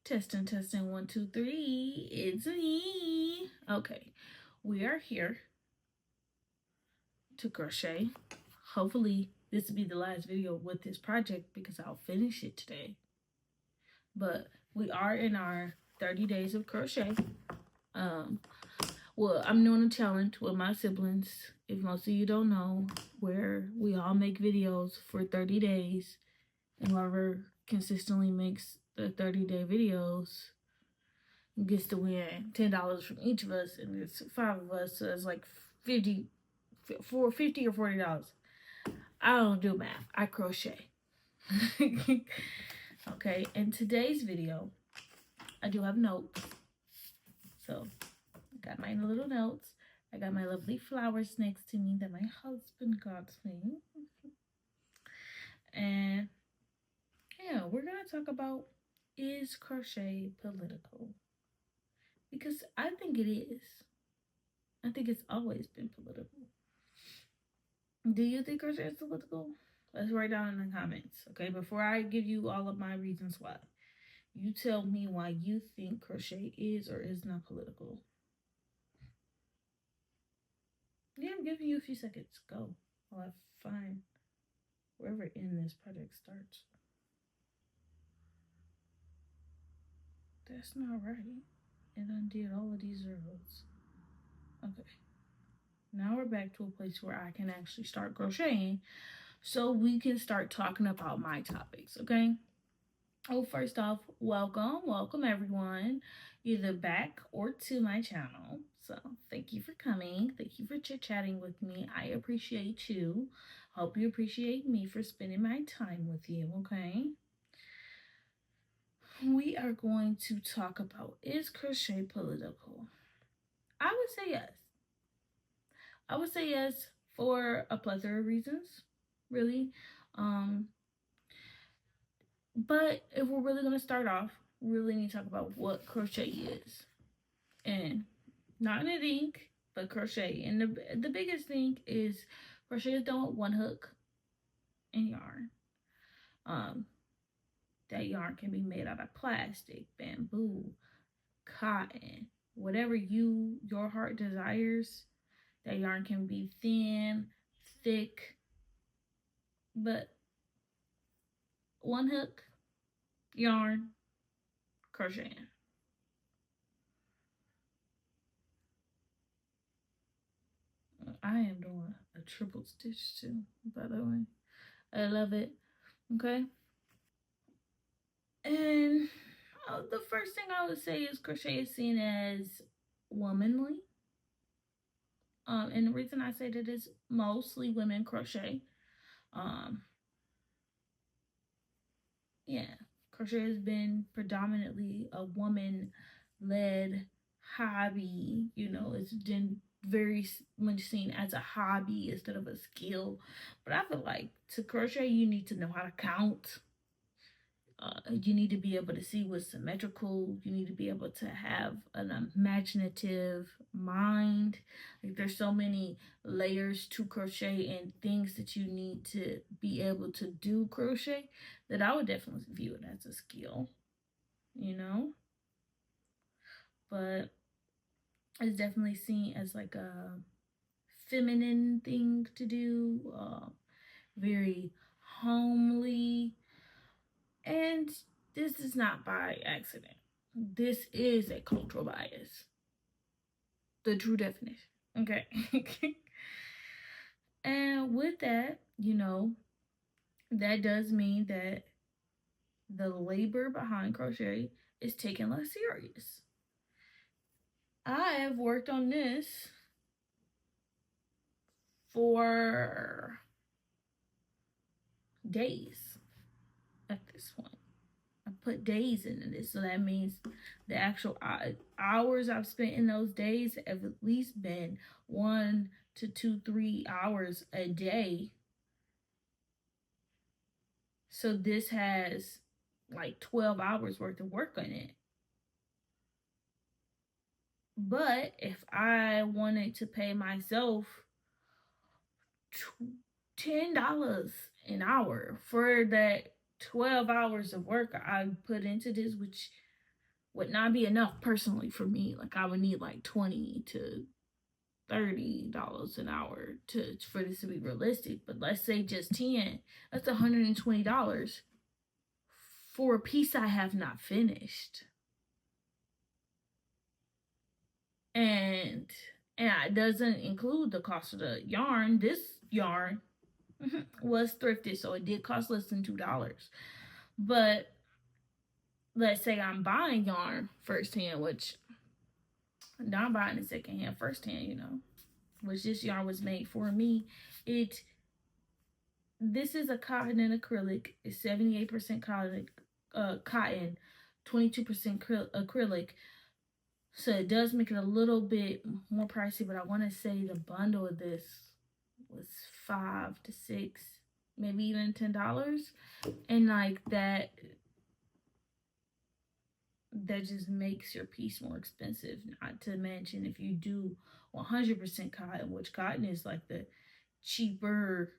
Testing, testing, 1, 2, 3. It's me. Okay, we are here to crochet. Hopefully, this will be the last video with this project because I'll finish it today. But we are in our 30 days of crochet. Well, I'm doing a challenge with my siblings. If most of you don't know, where we all make videos for 30 days, and whoever consistently makes the 30-day videos gets to win $10 from each of us, and it's 5 of us, so it's like $50 or $40. I don't do math. I crochet. Okay, in today's video, I do have notes. So, I got my little notes. I got my lovely flowers next to me that my husband got me. And yeah, we're gonna talk about, is crochet political? Because I think it is. I think it's always been political. Do you think crochet is political? Let's write down in the comments, okay? Before I give you all of my reasons why, you tell me why you think crochet is or is not political. Yeah, I'm giving you a few seconds. Go while I find wherever in this project starts. That's not right. It undid all of these zeros. Okay. Now we're back to a place where I can actually start crocheting so we can start talking about my topics, okay? Oh, first off, welcome everyone, either back or to my channel. So thank you for coming. Thank you for chit-chatting with me. I appreciate you. Hope you appreciate me for spending my time with you, okay? We are going to talk about, is crochet political? I would say yes. I would say yes for a plethora of reasons, really. But if we're really going to start off, we really need to talk about what crochet is. And not knitting, but crochet. And the biggest thing is crochet is done with one hook and yarn. That yarn can be made out of plastic, bamboo, cotton, whatever your heart desires. That yarn can be thin, thick, but one hook, yarn, crocheting. I am doing a triple stitch too, by the way. I love it. Okay. And the first thing I would say is crochet is seen as womanly. And the reason I say that is mostly women crochet. Yeah, crochet has been predominantly a woman-led hobby. You know, it's been very much seen as a hobby instead of a skill. But I feel like to crochet, you need to know how to count. You need to be able to see what's symmetrical. You need to be able to have an imaginative mind. Like, there's so many layers to crochet and things that you need to be able to do crochet that I would definitely view it as a skill, you know? But it's definitely seen as like a feminine thing to do, very homely. And this is not by accident. This is a cultural bias. The true definition. Okay. And with that, you know, that does mean that the labor behind crochet is taken less serious. I have worked on this for days at this point. I put days into this, so that means the actual hours I've spent in those days have at least been 1 to 2, 3 hours a day. So this has like 12 hours worth of work on it. But if I wanted to pay myself $10 an hour for that 12 hours of work I put into this, which would not be enough personally for me. Like I would need like 20 to $30 an hour to for this to be realistic. But let's say just 10, that's $120 for a piece I have not finished. And it doesn't include the cost of the yarn. This yarn was thrifted, so it did cost less than $2. But let's say I'm buying yarn firsthand, which now I'm buying it secondhand, firsthand, which this yarn was made for me. This is a cotton and acrylic. It's 78% cotton, 22% acrylic. So it does make it a little bit more pricey, but I want to say the bundle of this was $5 to $6, maybe even $10. And like that just makes your piece more expensive. Not to mention if you do 100% cotton, which cotton is like the cheaper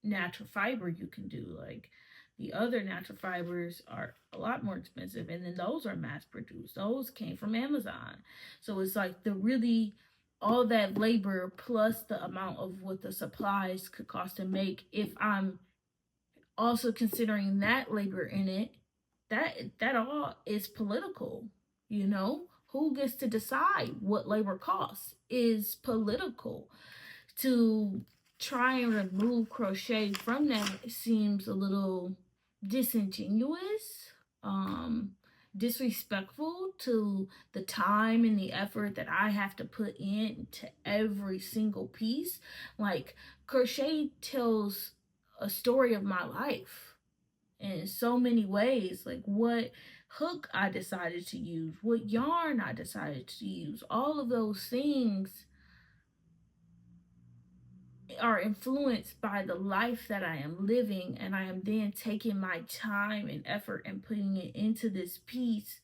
natural fiber you can do. Like the other natural fibers are a lot more expensive, and then those are mass produced. Those came from Amazon. So it's like the really all that labor plus the amount of what the supplies could cost to make, if I'm also considering that labor in it, that all is political. Who gets to decide what labor costs is political. To try and remove crochet from that seems a little disingenuous, disrespectful to the time and the effort that I have to put into every single piece. Like, crochet tells a story of my life in so many ways. Like, what hook I decided to use, what yarn I decided to use, all of those things are influenced by the life that I am living, and I am then taking my time and effort and putting it into this piece.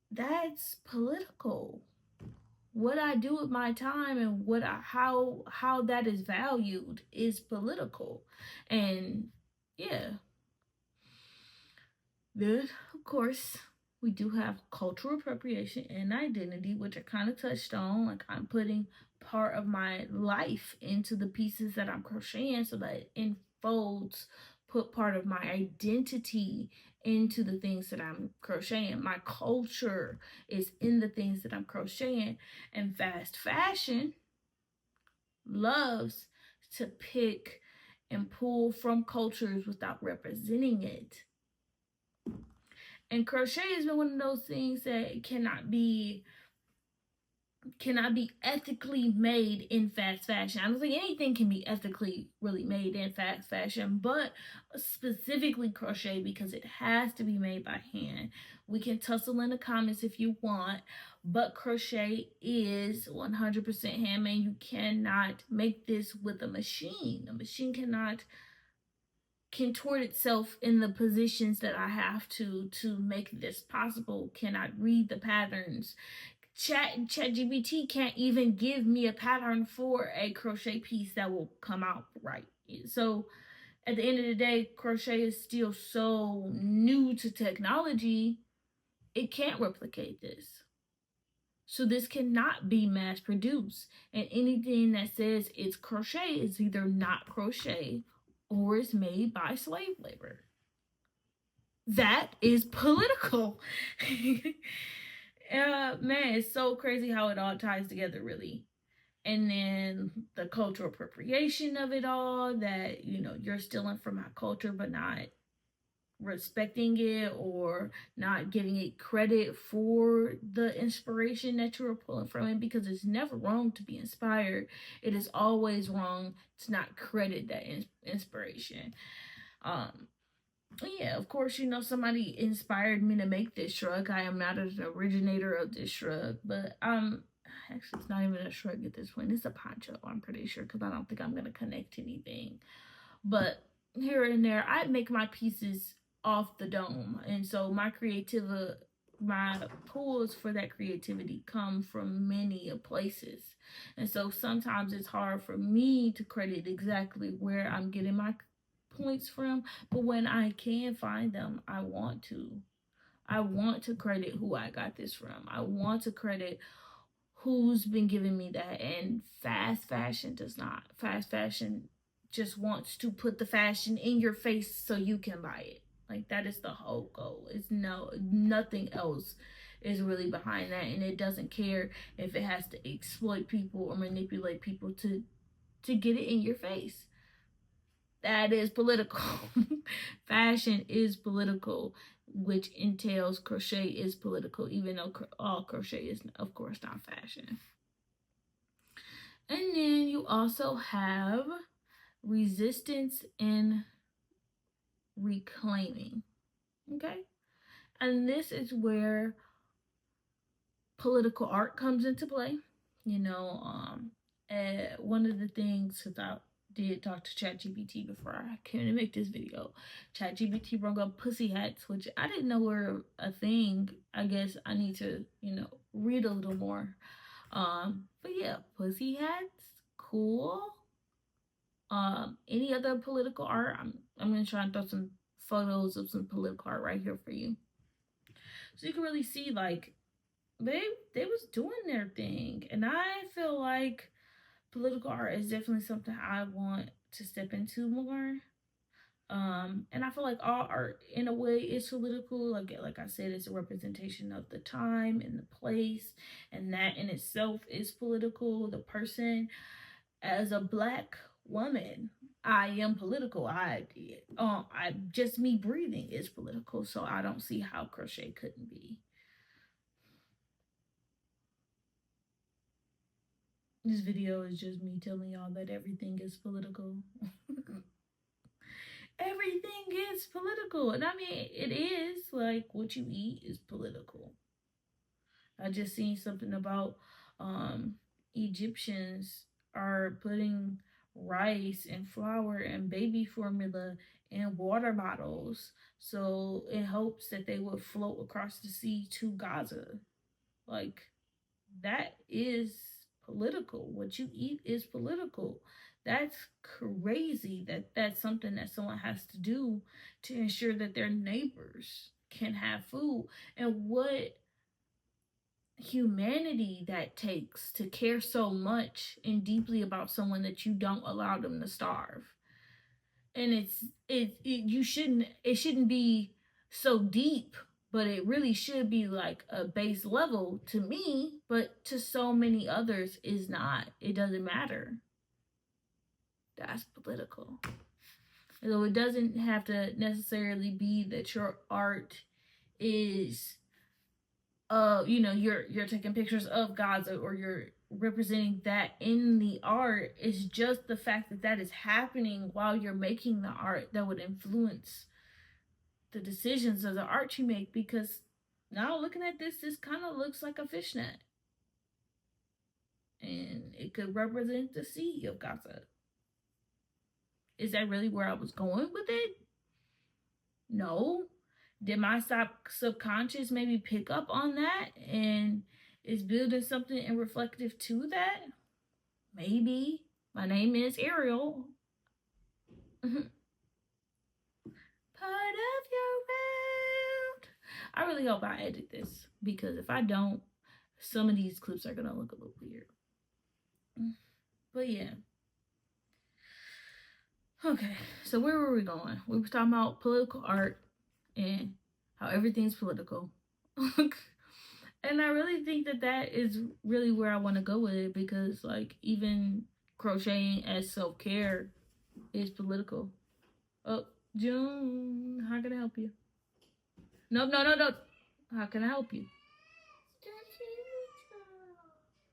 That's political. What I do with my time and how that is valued is political. And yeah, then of course we do have cultural appropriation and identity, which I kind of touched on. Like, I'm putting part of my life into the pieces that I'm crocheting, so that it enfolds, put part of my identity into the things that I'm crocheting. My culture is in the things that I'm crocheting. And fast fashion loves to pick and pull from cultures without representing it. And crochet has been one of those things that cannot be ethically made in fast fashion. I don't think anything can be ethically really made in fast fashion, but specifically crochet, because it has to be made by hand. We can tussle in the comments if you want, but crochet is 100% handmade. You cannot make this with a machine. A machine cannot contort itself in the positions that I have to make this possible, cannot read the patterns. ChatGPT can't even give me a pattern for a crochet piece that will come out right. So at the end of the day, crochet is still so new to technology, it can't replicate this. So this cannot be mass produced. And anything that says it's crochet is either not crochet or is made by slave labor. That is political. Man, it's so crazy how it all ties together, really. And then the cultural appropriation of it all, that, you're stealing from my culture, but not respecting it or not giving it credit for the inspiration that you were pulling from it, because it's never wrong to be inspired. It is always wrong to not credit that inspiration. Yeah, of course, somebody inspired me to make this shrug. I am not an originator of this shrug, but actually, it's not even a shrug at this point. It's a poncho, I'm pretty sure, because I don't think I'm gonna connect anything. But here and there, I make my pieces off the dome, and so my pulls for that creativity come from many places. And so sometimes it's hard for me to credit exactly where I'm getting my points from, but when I can find them, I want to. I want to credit who I got this from. I want to credit who's been giving me that. And fast fashion does not. Fast fashion just wants to put the fashion in your face so you can buy it. Like, that is the whole goal. It's nothing else is really behind that, and it doesn't care if it has to exploit people or manipulate people to get it in your face. That is political. Fashion is political, which entails crochet is political, even though all crochet is, of course, not fashion. And then you also have resistance and reclaiming. Okay? And this is where political art comes into play. You know, one of the things, because I did talk to ChatGPT before I came to make this video. ChatGPT brought up pussy hats, which I didn't know were a thing. I guess I need to, read a little more. But yeah, pussy hats, cool. Any other political art? I'm gonna try and throw some photos of some political art right here for you, so you can really see, like, they was doing their thing. And I feel like political art is definitely something I want to step into more. And I feel like all art in a way is political. Like I said, it's a representation of the time and the place, and that in itself is political. The person, as a Black woman, I am political. I just me breathing is political. So I don't see how crochet couldn't be. This video is just me telling y'all that everything is political. Everything is political. And I mean, it is. Like, what you eat is political. I just seen something about Egyptians are putting rice and flour and baby formula in water bottles, so in hopes that they would float across the sea to Gaza. Like, that is political. What you eat is political. That's crazy that that's something that someone has to do to ensure that their neighbors can have food. And what humanity that takes to care so much and deeply about someone that you don't allow them to starve. And it shouldn't be so deep, but it really should be like a base level to me, but to so many others is not. It doesn't matter. That's political. So it doesn't have to necessarily be that your art is you're taking pictures of Gaza or you're representing that in the art. It's just the fact that that is happening while you're making the art that would influence the decisions of the art you make. Because now looking at this kind of looks like a fishnet, and it could represent the sea of Gaza. Is that really where I was going with it? No. Did my subconscious maybe pick up on that and is building something and reflective to that? Maybe. My name is Ariel. Part of your world. I really hope I edit this, because if I don't, some of these clips are gonna look a little weird. But yeah. Okay, so where were we going? We were talking about political art and how everything's political. And I really think that that is really where I want to go with it, because, like, even crocheting as self-care is political. Oh, June, how can I help you? No. How can I help you?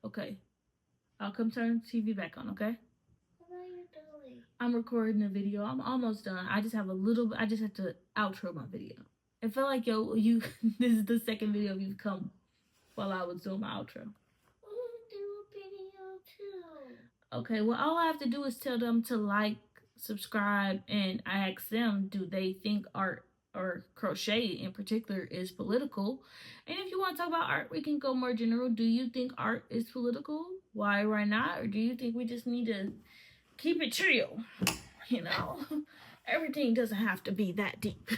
Okay, I'll come turn the TV back on, okay? What are you doing? I'm recording a video. I'm almost done. I just have to outro my video. It felt like, you this is the second video you've come while I was doing my outro. I want to do a video too. Okay, well, all I have to do is tell them to like, subscribe, and I ask them, do they think art or crochet in particular is political? And if you want to talk about art, we can go more general. Do you think art is political? Why not? Or do you think we just need to keep it chill? Everything doesn't have to be that deep.